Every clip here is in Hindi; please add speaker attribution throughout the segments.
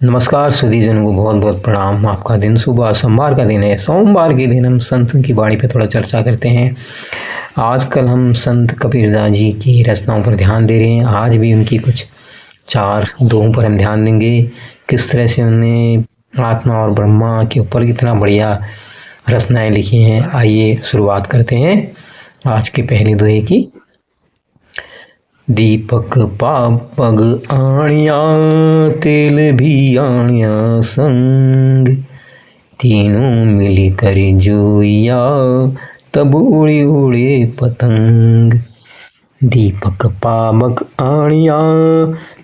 Speaker 1: नमस्कार सुधीजन को बहुत बहुत प्रणाम। आपका दिन सुबह सोमवार का दिन है। सोमवार के दिन हम संतों की वाणी पे थोड़ा चर्चा करते हैं। आजकल हम संत कबीरदास जी की रचनाओं पर ध्यान दे रहे हैं। आज भी उनकी कुछ 4 दोहों पर हम ध्यान देंगे। किस तरह से उन्होंने आत्मा और ब्रह्मा के ऊपर कितना बढ़िया रचनाएं लिखी हैं। आइए शुरुआत करते हैं आज के पहले दोहे की। दीपक पापग आणिया तेल भी आणिया संग, तीनों मिली कर जोइया तब उड़े उड़े पतंग। दीपक पावक आणिया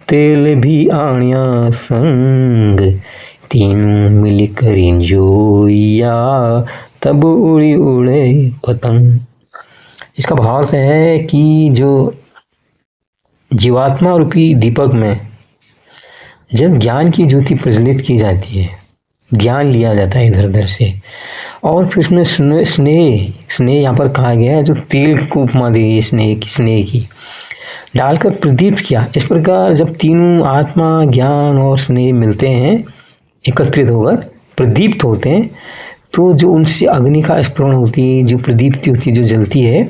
Speaker 1: तेल भी आणिया संग, तीनों मिल कर जोइया तब उड़े उड़े पतंग। इसका भाव है कि जो जीवात्मा रूपी दीपक में जब ज्ञान की ज्योति प्रज्वलित की जाती है, ज्ञान लिया जाता है इधर उधर से, और फिर उसमें स्नेह यहाँ पर कहा गया है, जो तेल को उपमा दी स्नेह की डालकर प्रदीप्त किया। इस प्रकार जब तीनों आत्मा ज्ञान और स्नेह मिलते हैं, एकत्रित होकर प्रदीप्त होते हैं, तो जो उनसे अग्नि का स्फुरण होती है, जो प्रदीप्ति होती है, जो जलती है,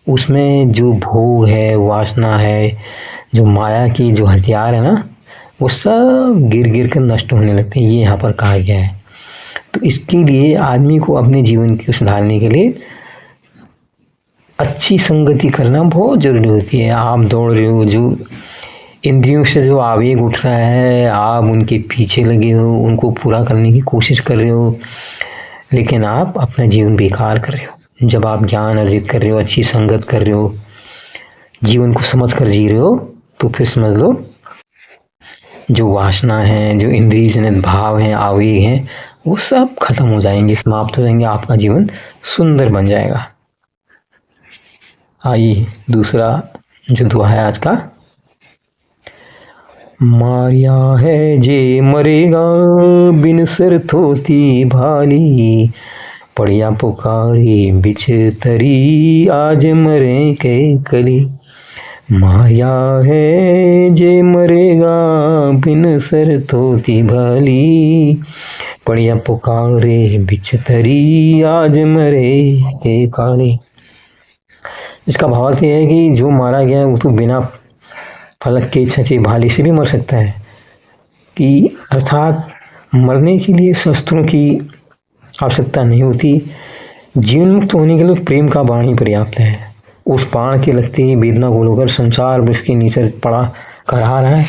Speaker 1: उसमें जो भोग है, वासना है, जो माया की जो हथियार है ना, वो सब गिर गिर कर नष्ट होने लगते हैं। ये यहाँ पर कहा गया है। तो इसके लिए आदमी को अपने जीवन को सुधारने के लिए अच्छी संगति करना बहुत जरूरी होती है। आप दौड़ रहे हो, जो इंद्रियों से जो आवेग उठ रहा है, आप उनके पीछे लगे हो, उनको पूरा करने की कोशिश कर रहे हो, लेकिन आप अपना जीवन बेकार कर रहे हो। जब आप ज्ञान अर्जित कर रहे हो, अच्छी संगत कर रहे हो, जीवन को समझ कर जी रहे हो, तो फिर समझ लो जो वासना है, जो इंद्रिय जनित भाव हैं, आवेग हैं, वो सब खत्म हो जाएंगे, समाप्त हो जाएंगे। आपका जीवन सुंदर बन जाएगा। आइए दूसरा जो दुआ है आज का। मारिया है जे मरेगा बिन सर थोती भाली, पड़िया पुकारी बिछ तरी आज मरे के कली। माया है जे मरेगा बिन सर थोती भाली, पड़िया पुकारे बिछ तरी आज मरे के काली। इसका भाव यह है कि जो मारा गया है वो तो बिना फलक के छचे भाले से भी मर सकता है, कि अर्थात मरने के लिए शस्त्रों की आवश्यकता नहीं होती। जीवन मुक्त होने के लिए प्रेम का बाण ही पर्याप्त है। उस बाण के लगते ही वेदना को होकर संसार वृक्ष के नीचे पड़ा करहा रहा है,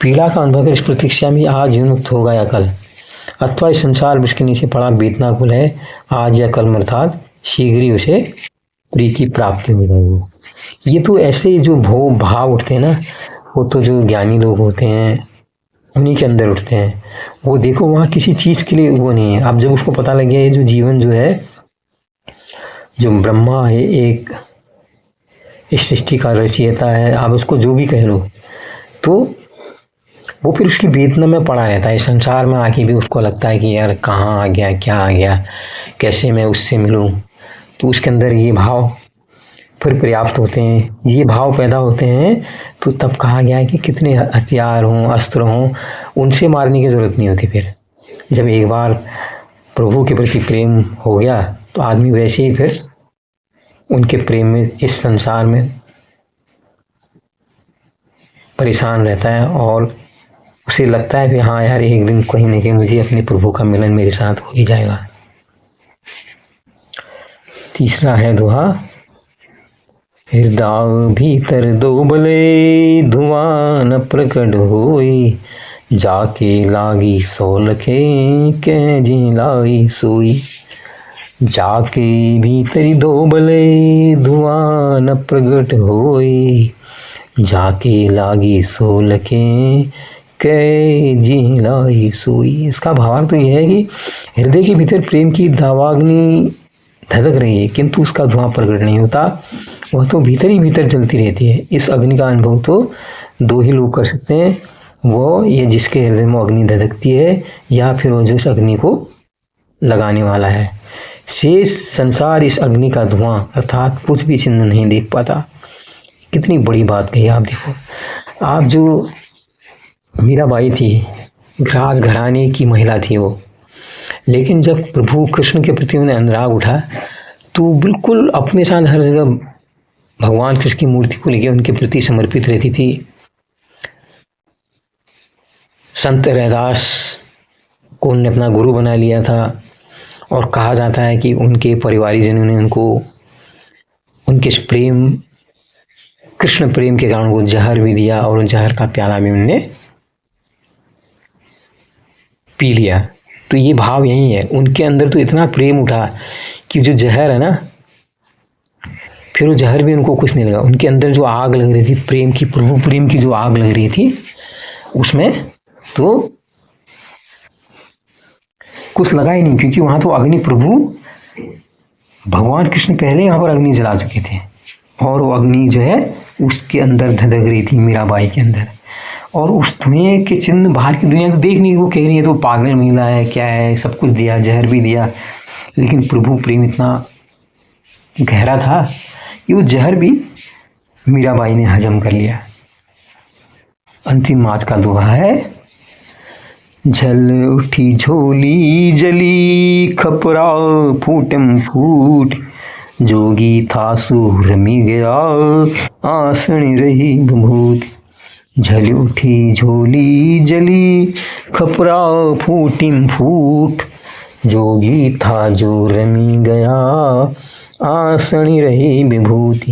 Speaker 1: पीड़ा का अनुभव कर इस प्रतीक्षा में आज जीवन मुक्त होगा या कल, अथवा इस संसार वृक्ष के नीचे पड़ा वेदना कुल है आज या कल, अर्थात शीघ्र ही उसे प्रिय की प्राप्ति हो जाएगी। ये तो ऐसे जो भाव उठते हैं ना, वो तो जो ज्ञानी लोग होते हैं उन्हीं के अंदर उठते हैं। वो देखो वहाँ किसी चीज के लिए वो नहीं है। अब जब उसको पता लग गया ये जो जीवन जो है, जो ब्रह्मा है, एक इस सृष्टि का रचयिता है, आप उसको जो भी कह लो, तो वो फिर उसकी वेदना में पड़ा रहता है। इस संसार में आके भी उसको लगता है कि यार कहाँ आ गया, क्या आ गया, कैसे मैं उससे मिलूं। तो उसके अंदर ये भाव फिर पर्याप्त होते हैं। ये भाव पैदा होते हैं तो तब कहा गया है कि कितने हथियार हों, अस्त्र हों, उनसे मारने की जरूरत नहीं होती। फिर जब एक बार प्रभु के प्रति प्रेम हो गया तो आदमी वैसे ही फिर उनके प्रेम में इस संसार में परेशान रहता है, और उसे लगता है कि हाँ यार एक दिन कहीं ना कहीं मुझे अपने प्रभु का मिलन मेरे साथ हो ही जाएगा। तीसरा है दोहा। हृदय भीतर दो बले धुआं न प्रकट होई, जाके लागी सोलखे कह जी लाई सोई। जाके भीतर दो बले धुआं न प्रकट होई, जाके लागी सोलखे कह जी लाई सोई। इसका भाव तो यह है कि हृदय के भीतर प्रेम की दावाग्नि धधक रही है, किंतु उसका धुआं प्रकट नहीं होता, वह तो भीतर ही भीतर जलती रहती है। इस अग्नि का अनुभव तो 2 ही लोग कर सकते हैं, वो ये जिसके हृदय में अग्नि धधकती है, या फिर वो जो इस अग्नि को लगाने वाला है। शेष संसार इस अग्नि का धुआं अर्थात कुछ भी चिन्ह नहीं देख पाता। कितनी बड़ी बात कही आप। देखो आप जो मीराबाई थी, राजघराने की महिला थी वो। लेकिन जब प्रभु कृष्ण के प्रति उन्हें अनुराग उठा तो बिल्कुल अपने साथ हर जगह भगवान कृष्ण की मूर्ति को लेकर उनके प्रति समर्पित रहती थी। संत रैदास को उन्होंने अपना गुरु बना लिया था और कहा जाता है कि उनके परिवारीजनों ने उनको उनके प्रेम, कृष्ण प्रेम के कारण वो जहर भी दिया और जहर का प्याला भी उन्होंने पी लिया। तो ये भाव यही है, उनके अंदर तो इतना प्रेम उठा कि जो जहर है ना, फिर वो जहर भी उनको कुछ नहीं लगा। उनके अंदर जो आग लग रही थी प्रेम की, प्रभु प्रेम की जो आग लग रही थी उसमें तो कुछ लगा ही नहीं, क्योंकि वहां तो अग्नि, प्रभु भगवान कृष्ण पहले यहाँ पर अग्नि जला चुके थे और वो अग्नि जो है उसके अंदर धधक रही थी मीराबाई के अंदर। और उस धुएं के चिन्ह बाहर की दुनिया तो देख नहीं, वो कह रही है तो पागल महिला है, क्या है, सब कुछ दिया, जहर भी दिया, लेकिन प्रभु प्रेम इतना गहरा था कि वो जहर भी मीराबाई ने हजम कर लिया। अंतिम माच का दोहा है, झल उठी झोली जली खपरा फूटम फूट, जोगी था सूर मी गया आसनी रही भभूत। झल उठी झोली जली खपरा फूटिम फूट, जोगी था जो रमी गया आसनी रही विभूति।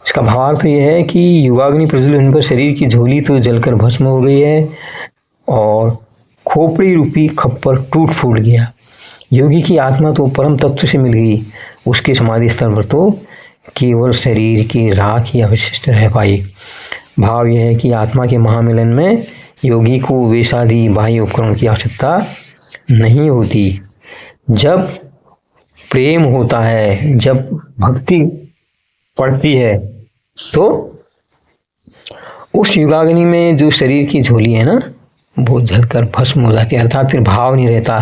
Speaker 1: इसका भावार्थ यह है कि युगाग्नि प्रज्वलित होने पर शरीर की झोली तो जलकर भस्म हो गई है और खोपड़ी रूपी खप्पर टूट फूट गया। योगी की आत्मा तो परम तत्व से मिल गई, उसके समाधि स्थल पर तो केवल शरीर की राख ही अवशिष्ट रह पाई। भाव यह है कि आत्मा के महामिलन में योगी को वेशादि बाह्य उपकरण की आवश्यकता नहीं होती। जब प्रेम होता है, जब भक्ति पड़ती है, तो उस युगाग्नि में जो शरीर की झोली है ना, वो जलकर भस्म हो जाती है। अर्थात फिर भाव नहीं रहता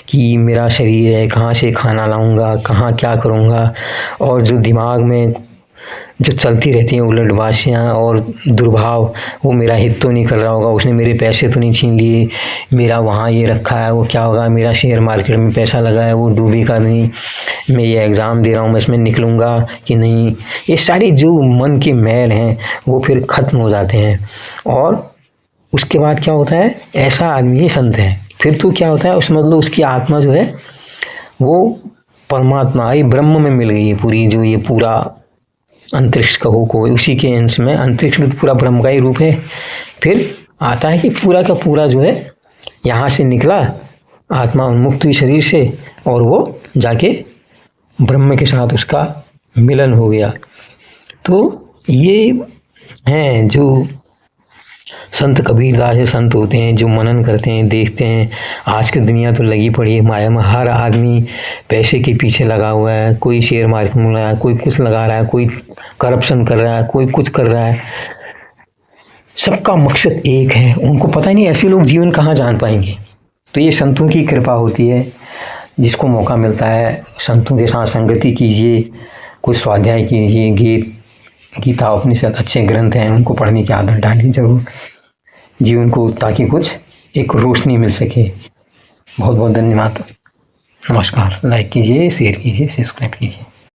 Speaker 1: कि मेरा शरीर है, कहाँ से खाना लाऊंगा, कहाँ क्या करूँगा, और जो दिमाग में जो चलती रहती हैं उलटबाजियाँ और दुर्भाव, वो मेरा हित तो नहीं कर रहा होगा, उसने मेरे पैसे तो नहीं छीन लिए, मेरा वहाँ ये रखा है, वो क्या होगा, मेरा शेयर मार्केट में पैसा लगा है, वो डूबेगा नहीं, मैं ये एग्ज़ाम दे रहा हूँ, मैं इसमें निकलूँगा कि नहीं, ये सारी जो मन के मैल हैं वो फिर ख़त्म हो जाते हैं। और उसके बाद क्या होता है, ऐसा आदमी ही संत है। फिर तो क्या होता है, उस मतलब उसकी आत्मा जो है वो परमात्मा ही ब्रह्म में मिल गई है पूरी, जो ये पूरा अंतरिक्ष कहो को उसी के अंश में, अंतरिक्ष में पूरा ब्रह्म का ही रूप है। फिर आता है कि पूरा का पूरा जो है यहाँ से निकला, आत्मा उन्मुक्त हुई शरीर से और वो जाके ब्रह्म के साथ उसका मिलन हो गया। तो ये हैं जो संत कबीरदास से संत होते हैं, जो मनन करते हैं, देखते हैं। आज की दुनिया तो लगी पड़ी है माया में, हर आदमी पैसे के पीछे लगा हुआ है, कोई शेयर मार्केट में लगा है, कोई कुछ लगा रहा है, कोई करप्शन कर रहा है, कोई कुछ कर रहा है। सबका मकसद एक है, उनको पता नहीं ऐसे लोग जीवन कहाँ जान पाएंगे। तो ये संतों की कृपा होती है, जिसको मौका मिलता है संतों के साथ संगति कीजिए, कुछ स्वाध्याय कीजिए, गीता उपनिषद अच्छे ग्रंथ हैं, उनको पढ़ने की आदत डालिए जरूर जीवन को, ताकि कुछ एक रोशनी मिल सके। बहुत बहुत धन्यवाद, नमस्कार। लाइक कीजिए, शेयर कीजिए, सब्सक्राइब कीजिए।